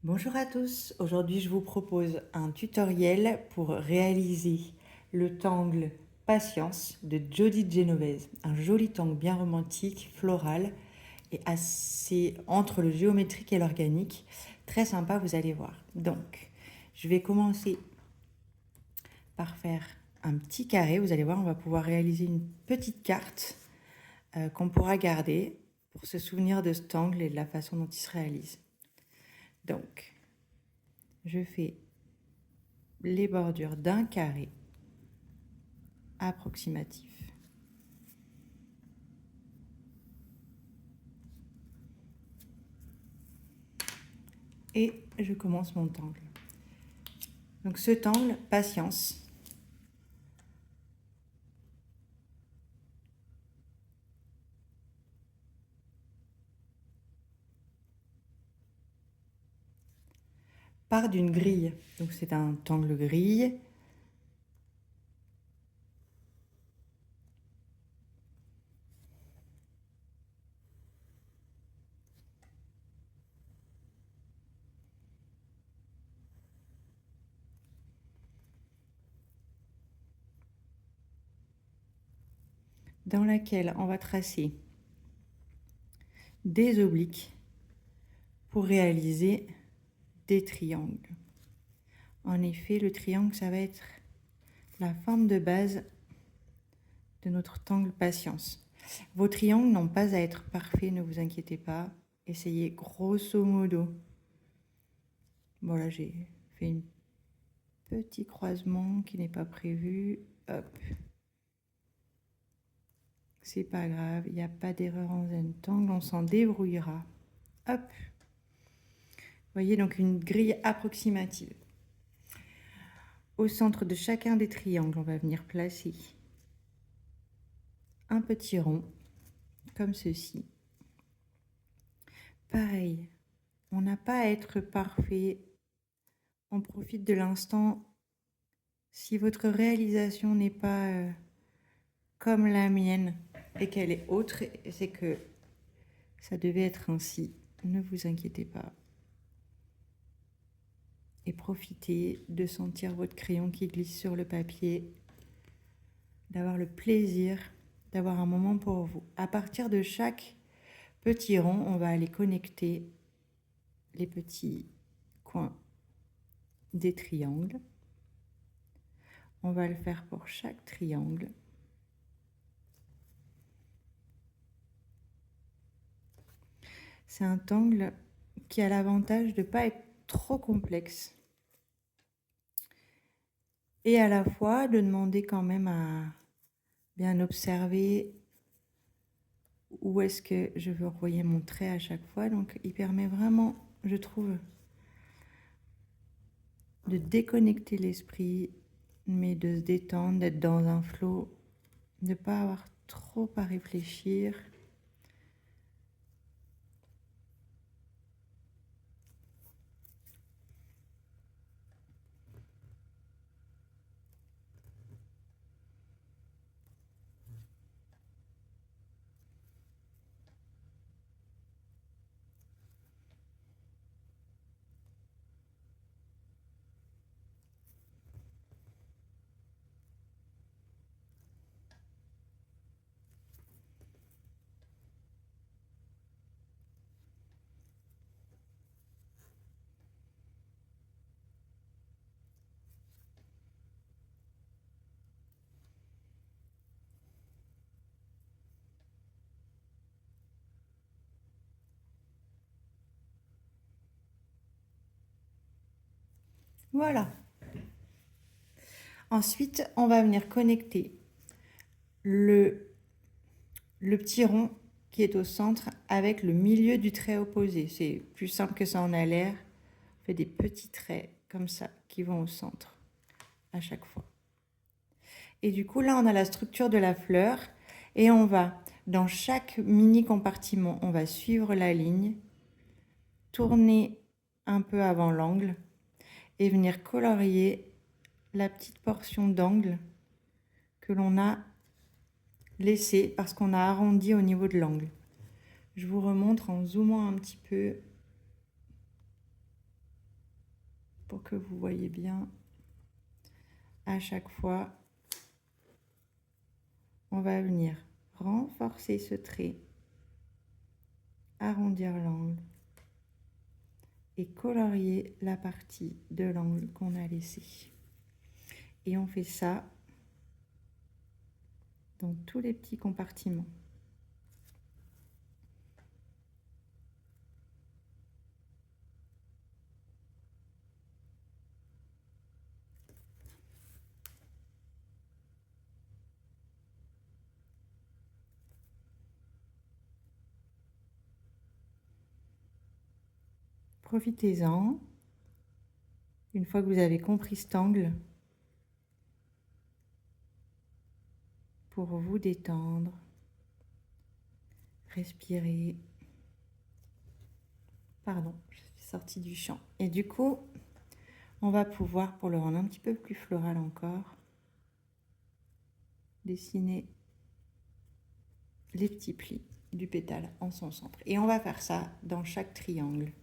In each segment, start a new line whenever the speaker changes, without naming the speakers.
Bonjour à tous, aujourd'hui je vous propose un tutoriel pour réaliser le tangle Patience de Jody Genovese. Un joli tangle bien romantique, floral et assez entre le géométrique et l'organique. Très sympa, vous allez voir. Donc, je vais commencer par faire un petit carré. Vous allez voir, on va pouvoir réaliser une petite carte qu'on pourra garder pour se souvenir de ce tangle et de la façon dont il se réalise. Donc, je fais les bordures d'un carré approximatif. Et je commence mon tangle. Donc ce tangle, patience. Part d'une grille. Donc c'est un tangle grille. Dans laquelle on va tracer des obliques pour réaliser des triangles. En effet, le triangle, ça va être la forme de base de notre tangle patience. Vos triangles n'ont pas à être parfaits, ne vous inquiétez pas. Essayez grosso modo. Bon là, j'ai fait un petit croisement qui n'est pas prévu. Hop. C'est pas grave, il n'y a pas d'erreur en zen tangle, on s'en débrouillera. Hop. Vous voyez donc une grille approximative. Au centre de chacun des triangles, on va venir placer un petit rond, comme ceci. Pareil, on n'a pas à être parfait. On profite de l'instant. Si votre réalisation n'est pas comme la mienne et qu'elle est autre, c'est que ça devait être ainsi. Ne vous inquiétez pas. Et profitez de sentir votre crayon qui glisse sur le papier, d'avoir le plaisir d'avoir un moment pour vous. À partir de chaque petit rond, on va aller connecter les petits coins des triangles. On va le faire pour chaque triangle. C'est un tangle qui a l'avantage de ne pas être trop complexe et à la fois de demander quand même à bien observer où est-ce que je veux envoyer mon trait à chaque fois. Donc il permet vraiment, je trouve, de déconnecter l'esprit, mais de se détendre, d'être dans un flow, de ne pas avoir trop à réfléchir. Voilà. Ensuite, on va venir connecter le petit rond qui est au centre avec le milieu du trait opposé. C'est plus simple que ça en a l'air. On fait des petits traits comme ça qui vont au centre à chaque fois. Et du coup, là, on a la structure de la fleur et on va, dans chaque mini compartiment, on va suivre la ligne, tourner un peu avant l'angle et venir colorier la petite portion d'angle que l'on a laissée parce qu'on a arrondi au niveau de l'angle. Je vous remontre en zoomant un petit peu. pour que vous voyez bien. À chaque fois, on va venir renforcer ce trait, arrondir l'angle et colorier la partie de l'angle qu'on a laissé. Et on fait ça dans tous les petits compartiments. Profitez-en. Une fois que vous avez compris cet angle, pour vous détendre, respirer. Pardon, je suis sortie du champ. Et du coup, on va pouvoir, pour le rendre un petit peu plus floral encore, dessiner les petits plis du pétale en son centre. Et on va faire ça dans chaque triangle.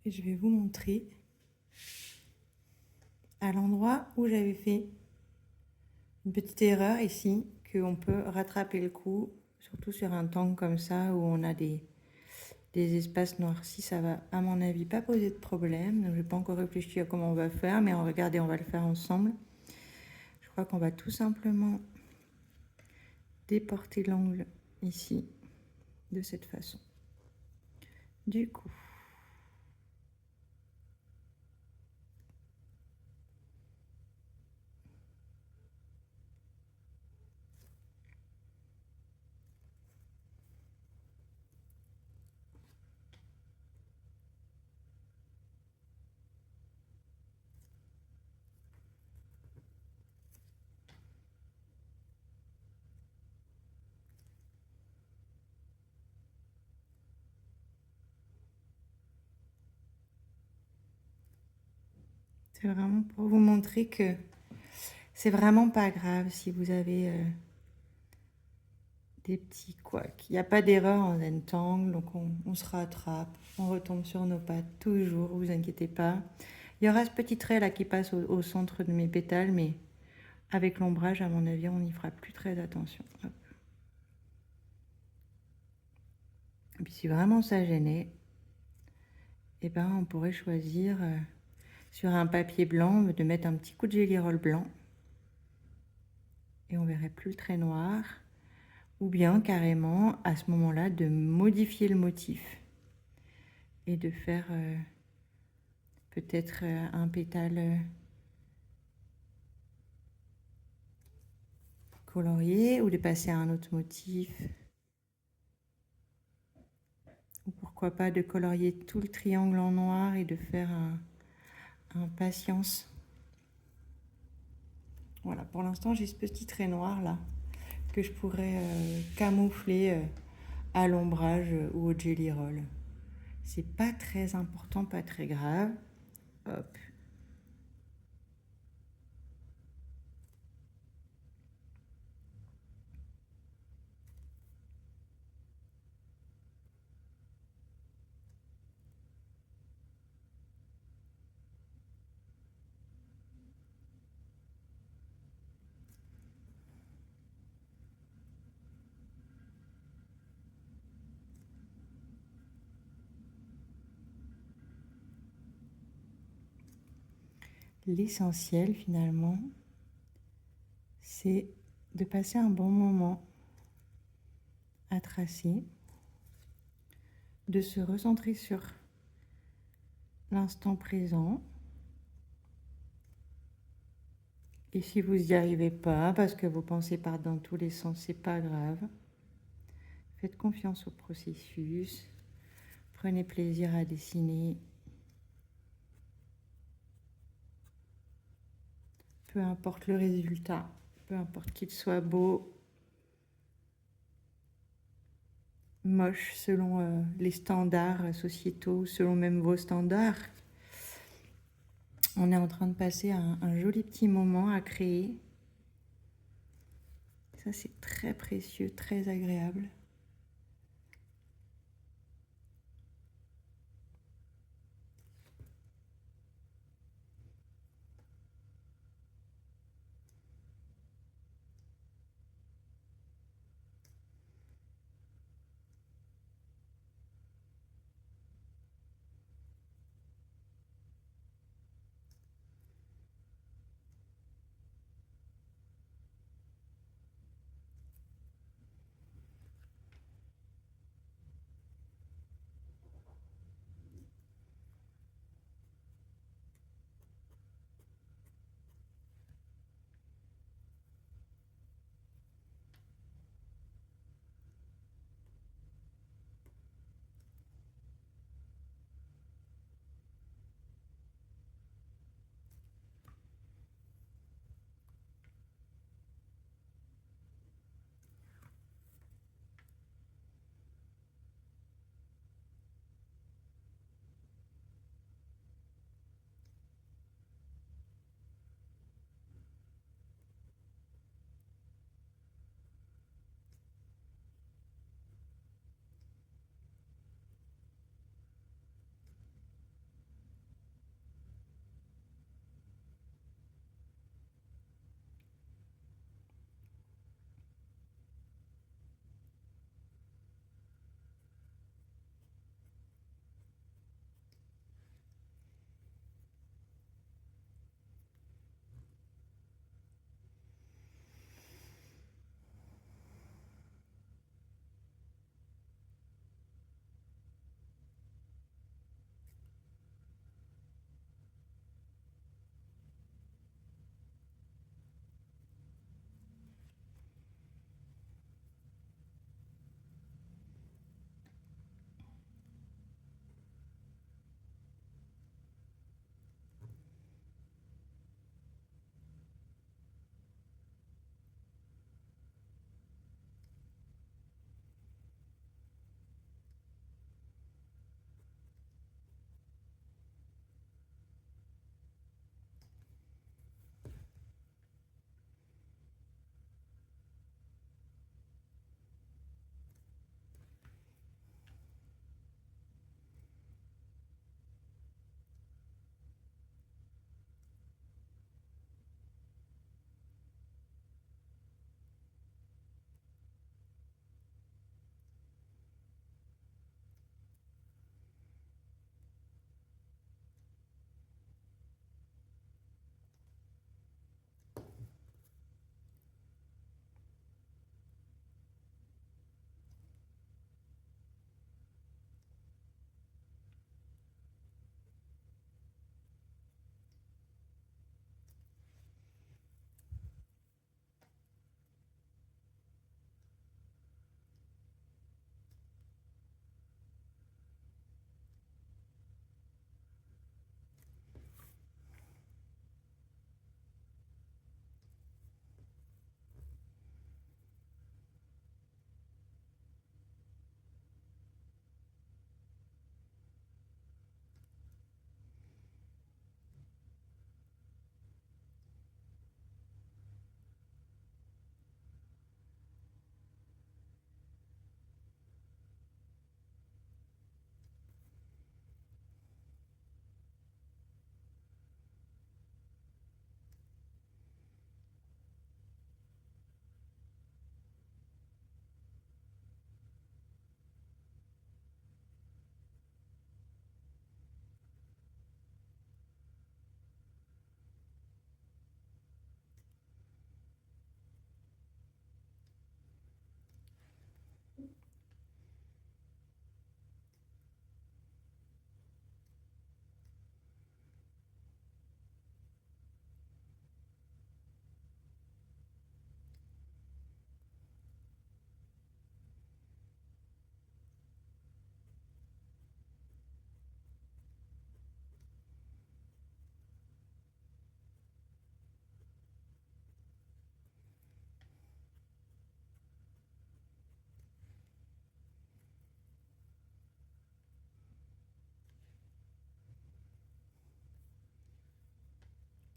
Et je vais vous montrer à l'endroit où j'avais fait une petite erreur ici, qu'on peut rattraper le coup, surtout sur un tank comme ça où on a des espaces noircis. Ça va à mon avis pas poser de problème. Donc je n'ai pas encore réfléchi à comment on va faire, mais regardez, on va le faire ensemble. Je crois qu'on va tout simplement déporter l'angle ici de cette façon. Du coup, c'est vraiment pour vous montrer que c'est vraiment pas grave si vous avez des petits couacs. Il n'y a pas d'erreur en Zentangle, donc on se rattrape, on retombe sur nos pattes toujours, vous inquiétez pas. Il y aura ce petit trait là qui passe au centre de mes pétales, mais avec l'ombrage, à mon avis, on n'y fera plus très attention. Hop. Et puis si vraiment ça gênait, eh ben, on pourrait choisir sur un papier blanc de mettre un petit coup de Gelly-Roll blanc et on verrait plus le trait noir, ou bien carrément à ce moment-là de modifier le motif et de faire peut-être un pétale colorié ou de passer à un autre motif, ou pourquoi pas de colorier tout le triangle en noir et de faire un patience. Voilà, pour l'instant j'ai ce petit trait noir là que je pourrais camoufler à l'ombrage ou au Gelly Roll. C'est pas très important, pas très grave. Hop. L'essentiel finalement, c'est de passer un bon moment à tracer, de se recentrer sur l'instant présent. Et si vous n'y arrivez pas, parce que vos pensées partent dans tous les sens, c'est pas grave. Faites confiance au processus. Prenez plaisir à dessiner. Peu importe le résultat, peu importe qu'il soit beau, moche selon les standards sociétaux, selon même vos standards. On est en train de passer un joli petit moment à créer. Ça, c'est très précieux, très agréable.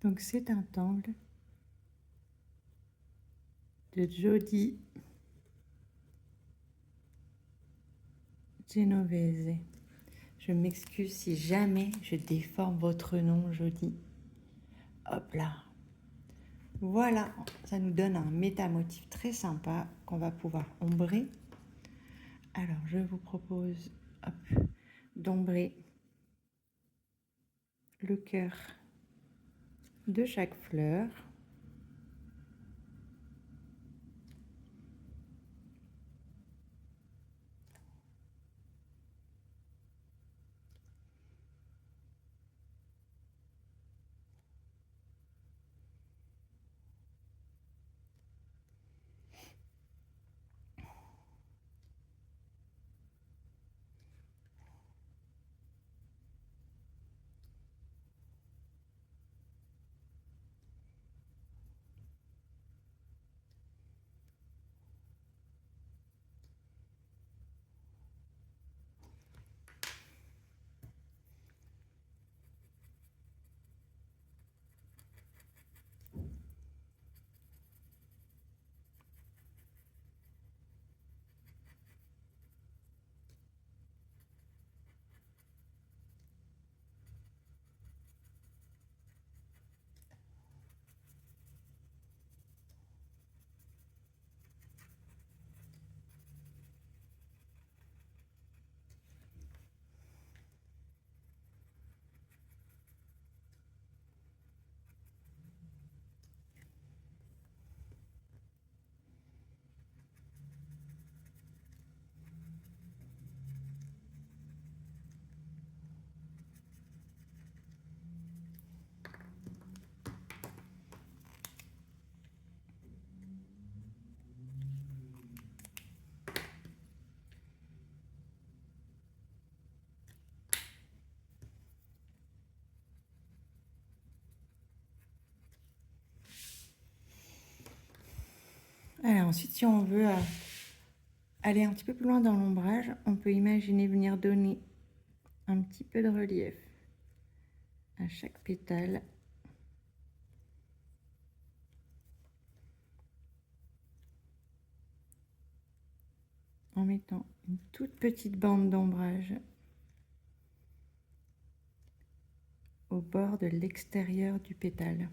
Donc c'est un tangle de Jody Genovese. Je m'excuse si jamais je déforme votre nom, Jody. Hop là. Voilà, ça nous donne un métamotif très sympa qu'on va pouvoir ombrer. Alors, je vous propose d'ombrer le cœur de chaque fleur. Alors ensuite, si on veut aller un petit peu plus loin dans l'ombrage, on peut imaginer venir donner un petit peu de relief à chaque pétale. En mettant une toute petite bande d'ombrage au bord de l'extérieur du pétale.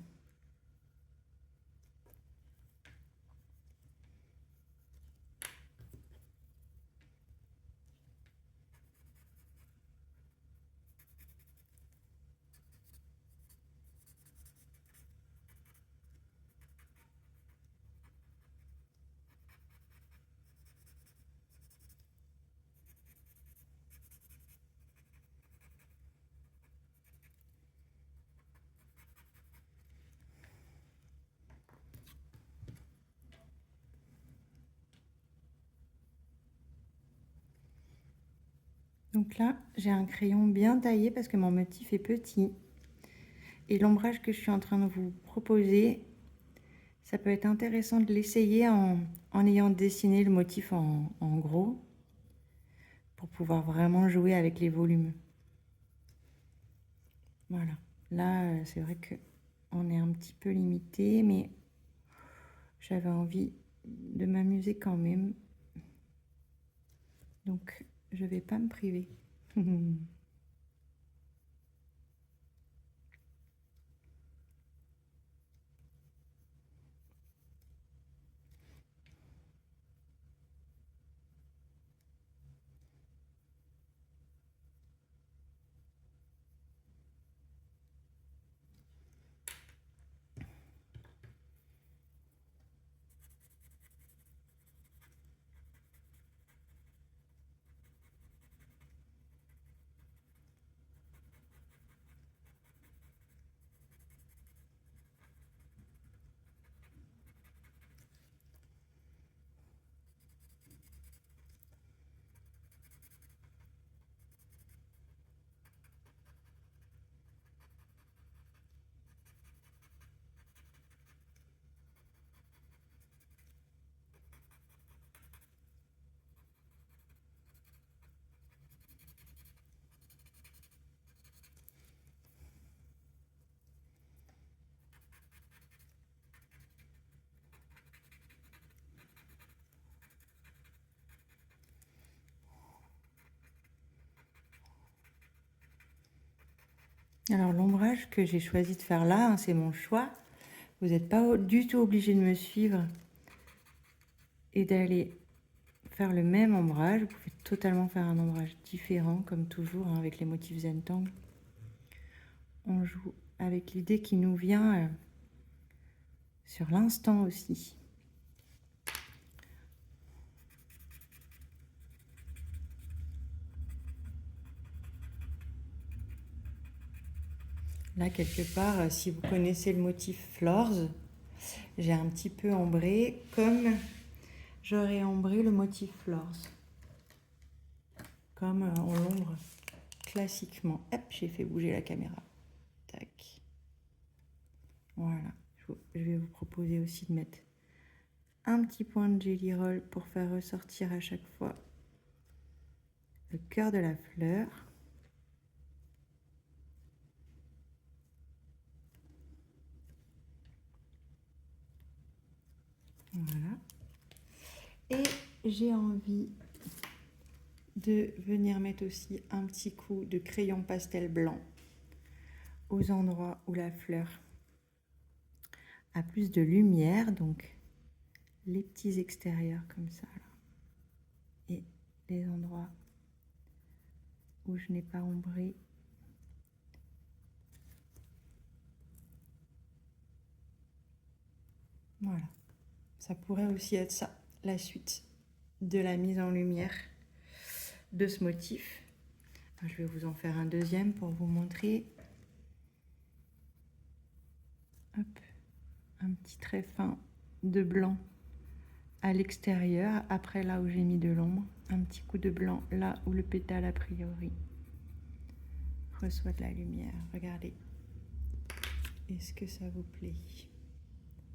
Donc là, j'ai un crayon bien taillé parce que mon motif est petit. Et l'ombrage que je suis en train de vous proposer, ça peut être intéressant de l'essayer en ayant dessiné le motif en gros pour pouvoir vraiment jouer avec les volumes. Voilà. Là, c'est vrai qu'on est un petit peu limité, mais j'avais envie de m'amuser quand même. Donc, je vais pas me priver. Alors l'ombrage que j'ai choisi de faire là, hein, c'est mon choix. Vous n'êtes pas du tout obligé de me suivre et d'aller faire le même ombrage. Vous pouvez totalement faire un ombrage différent, comme toujours, hein, avec les motifs Zentangle. On joue avec l'idée qui nous vient sur l'instant aussi. Là, quelque part, si vous connaissez le motif Flores, j'ai un petit peu ombré comme j'aurais ombré le motif Flores. Comme on l'ombre classiquement. Hop, j'ai fait bouger la caméra. Tac. Voilà. Je vais vous proposer aussi de mettre un petit point de Jelly Roll pour faire ressortir à chaque fois le cœur de la fleur. Voilà. Et j'ai envie de venir mettre aussi un petit coup de crayon pastel blanc aux endroits où la fleur a plus de lumière, donc les petits extérieurs comme ça là, et les endroits où je n'ai pas ombré. Voilà, ça pourrait aussi être ça, la suite de la mise en lumière de ce motif. Je vais vous en faire un deuxième pour vous montrer. Hop, un petit trait fin de blanc à l'extérieur, après là où j'ai mis de l'ombre, un petit coup de blanc là où le pétale a priori reçoit de la lumière. Regardez, est-ce que ça vous plaît?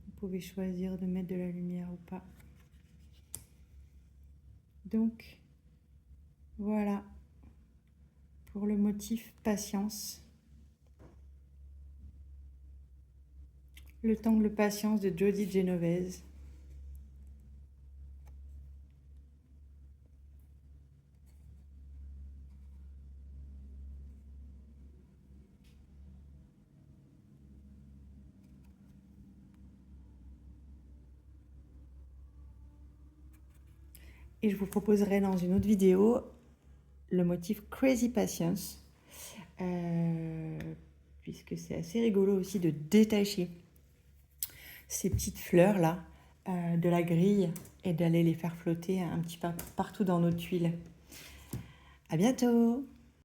Vous pouvez choisir de mettre de la lumière ou pas. Donc voilà pour le motif Patience, le tangle Patience de Jody Genovese. Et je vous proposerai dans une autre vidéo le motif Crazy Patience, puisque c'est assez rigolo aussi de détacher ces petites fleurs là de la grille et d'aller les faire flotter un petit peu partout dans nos tuiles. À bientôt!